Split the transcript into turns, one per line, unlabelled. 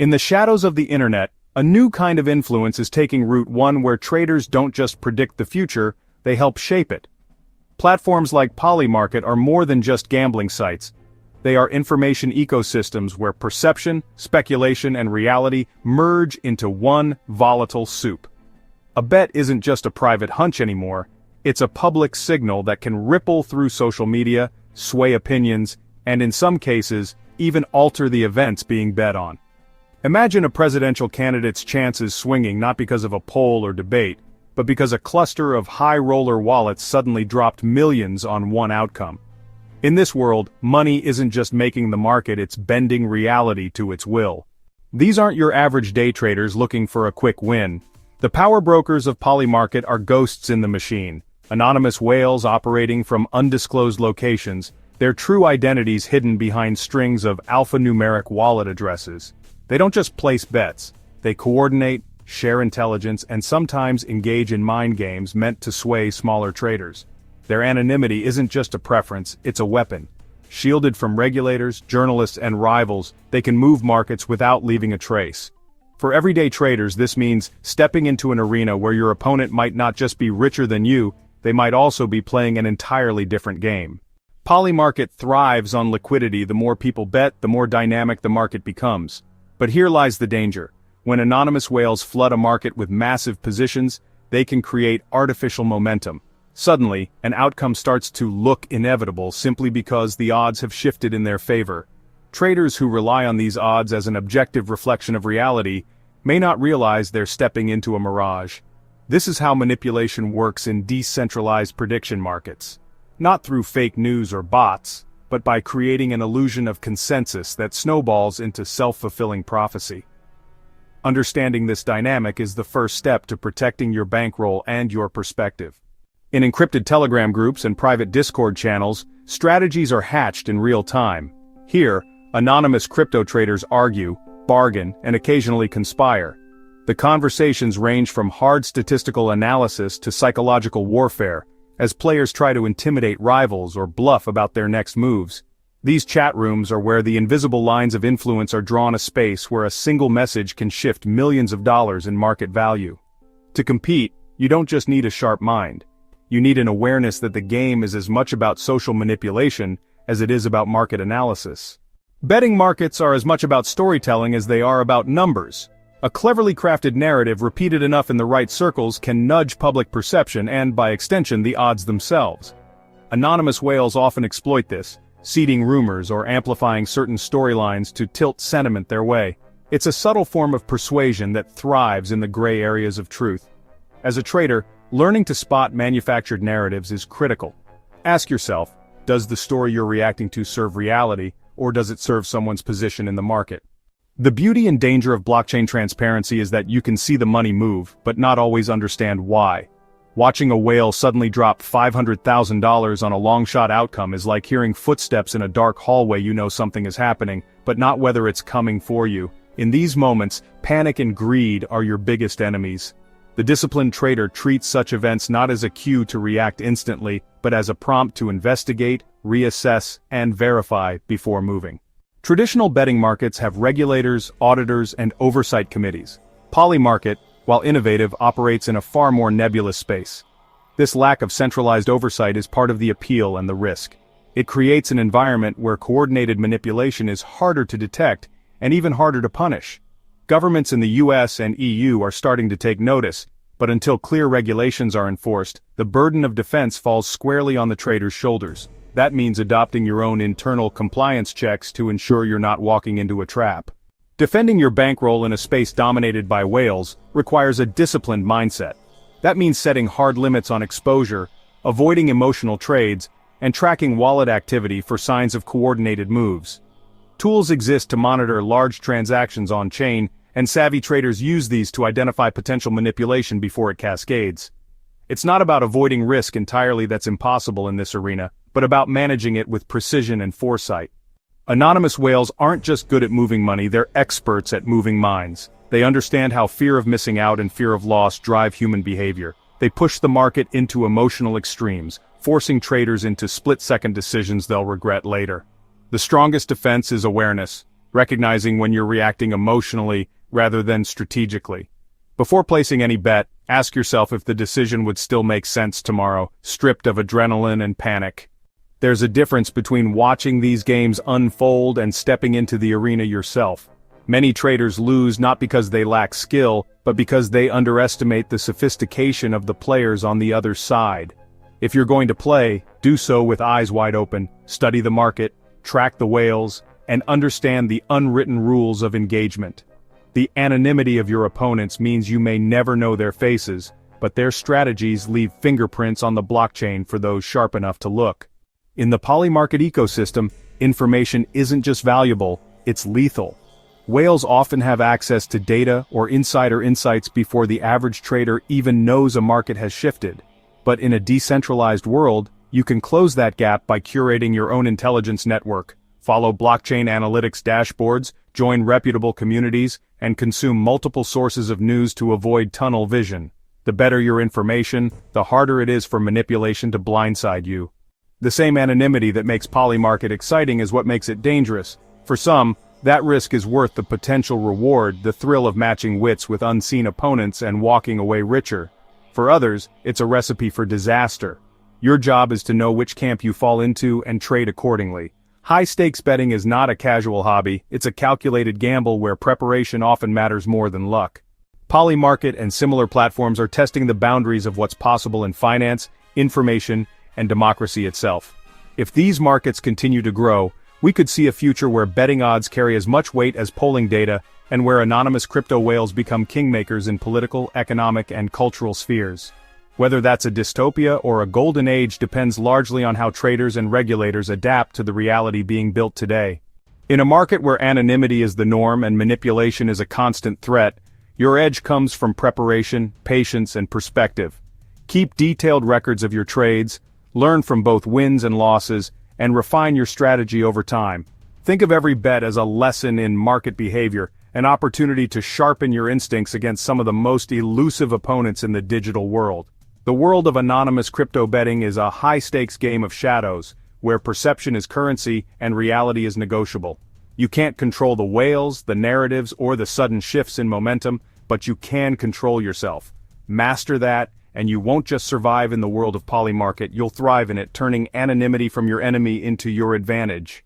In the shadows of the internet, a new kind of influence is taking root, one where traders don't just predict the future, they help shape it. Platforms like Polymarket are more than just gambling sites. They are information ecosystems where perception, speculation, and reality merge into one volatile soup. A bet isn't just a private hunch anymore, it's a public signal that can ripple through social media, sway opinions, and in some cases, even alter the events being bet on. Imagine a presidential candidate's chances swinging not because of a poll or debate, but because a cluster of high-roller wallets suddenly dropped millions on one outcome. In this world, money isn't just making the market, it's bending reality to its will. These aren't your average day traders looking for a quick win. The power brokers of Polymarket are ghosts in the machine, anonymous whales operating from undisclosed locations, their true identities hidden behind strings of alphanumeric wallet addresses. They don't just place bets, they coordinate, share intelligence, and sometimes engage in mind games meant to sway smaller traders. Their anonymity isn't just a preference, it's a weapon. Shielded from regulators, journalists, and rivals, they can move markets without leaving a trace. For everyday traders, this means stepping into an arena where your opponent might not just be richer than you, they might also be playing an entirely different game. Polymarket thrives on liquidity. The more people bet, the more dynamic the market becomes. But here lies the danger. When anonymous whales flood a market with massive positions, they can create artificial momentum. Suddenly, an outcome starts to look inevitable simply because the odds have shifted in their favor. Traders who rely on these odds as an objective reflection of reality may not realize they're stepping into a mirage. This is how manipulation works in decentralized prediction markets. Not through fake news or bots, but by creating an illusion of consensus that snowballs into self-fulfilling prophecy. Understanding this dynamic is the first step to protecting your bankroll and your perspective. In encrypted Telegram groups and private Discord channels, strategies are hatched in real time. Here, anonymous crypto traders argue, bargain, and occasionally conspire. The conversations range from hard statistical analysis to psychological warfare, as players try to intimidate rivals or bluff about their next moves. These chat rooms are where the invisible lines of influence are drawn, a space where a single message can shift millions of dollars in market value. To compete, you don't just need a sharp mind. You need an awareness that the game is as much about social manipulation as it is about market analysis. Betting markets are as much about storytelling as they are about numbers. A cleverly crafted narrative repeated enough in the right circles can nudge public perception and, by extension, the odds themselves. Anonymous whales often exploit this, seeding rumors or amplifying certain storylines to tilt sentiment their way. It's a subtle form of persuasion that thrives in the gray areas of truth. As a trader, learning to spot manufactured narratives is critical. Ask yourself, does the story you're reacting to serve reality, or does it serve someone's position in the market? The beauty and danger of blockchain transparency is that you can see the money move, but not always understand why. Watching a whale suddenly drop $500,000 on a long-shot outcome is like hearing footsteps in a dark hallway. You know something is happening, but not whether it's coming for you. In these moments, panic and greed are your biggest enemies. The disciplined trader treats such events not as a cue to react instantly, but as a prompt to investigate, reassess, and verify before moving. Traditional betting markets have regulators, auditors, and oversight committees. Polymarket, while innovative, operates in a far more nebulous space. This lack of centralized oversight is part of the appeal and the risk. It creates an environment where coordinated manipulation is harder to detect and even harder to punish. Governments in the US and EU are starting to take notice, but until clear regulations are enforced, the burden of defense falls squarely on the trader's shoulders. That means adopting your own internal compliance checks to ensure you're not walking into a trap. Defending your bankroll in a space dominated by whales requires a disciplined mindset. That means setting hard limits on exposure, avoiding emotional trades, and tracking wallet activity for signs of coordinated moves. Tools exist to monitor large transactions on-chain, and savvy traders use these to identify potential manipulation before it cascades. It's not about avoiding risk entirely, that's impossible in this arena, but about managing it with precision and foresight. Anonymous whales aren't just good at moving money, they're experts at moving minds. They understand how fear of missing out and fear of loss drive human behavior. They push the market into emotional extremes, forcing traders into split-second decisions they'll regret later. The strongest defense is awareness. recognizing when you're reacting emotionally rather than strategically. Before placing any bet, ask yourself if the decision would still make sense tomorrow, stripped of adrenaline and panic. There's a difference between watching these games unfold and stepping into the arena yourself. Many traders lose not because they lack skill, but because they underestimate the sophistication of the players on the other side. If you're going to play, do so with eyes wide open, study the market, track the whales, and understand the unwritten rules of engagement. The anonymity of your opponents means you may never know their faces, but their strategies leave fingerprints on the blockchain for those sharp enough to look. In the Polymarket ecosystem, information isn't just valuable, it's lethal. Whales often have access to data or insider insights before the average trader even knows a market has shifted. But in a decentralized world, you can close that gap by curating your own intelligence network, follow blockchain analytics dashboards, join reputable communities, and consume multiple sources of news to avoid tunnel vision. The better your information, the harder it is for manipulation to blindside you. The same anonymity that makes Polymarket exciting is what makes it dangerous. For some, that risk is worth the potential reward, the thrill of matching wits with unseen opponents and walking away richer. For others, it's a recipe for disaster. Your job is to know which camp you fall into and trade accordingly. High-stakes betting is not a casual hobby, it's a calculated gamble where preparation often matters more than luck. Polymarket and similar platforms are testing the boundaries of what's possible in finance, information, and democracy itself. If these markets continue to grow, we could see a future where betting odds carry as much weight as polling data, and where anonymous crypto whales become kingmakers in political, economic, and cultural spheres. Whether that's a dystopia or a golden age depends largely on how traders and regulators adapt to the reality being built today. In a market where anonymity is the norm and manipulation is a constant threat, your edge comes from preparation, patience, and perspective. Keep detailed records of your trades, learn from both wins and losses, and refine your strategy over time. Think of every bet as a lesson in market behavior, an opportunity to sharpen your instincts against some of the most elusive opponents in the digital world. The world of anonymous crypto betting is a high-stakes game of shadows, where perception is currency and reality is negotiable. You can't control the whales, the narratives, or the sudden shifts in momentum, but you can control yourself. Master that, and you won't just survive in the world of Polymarket, you'll thrive in it, turning anonymity from your enemy into your advantage.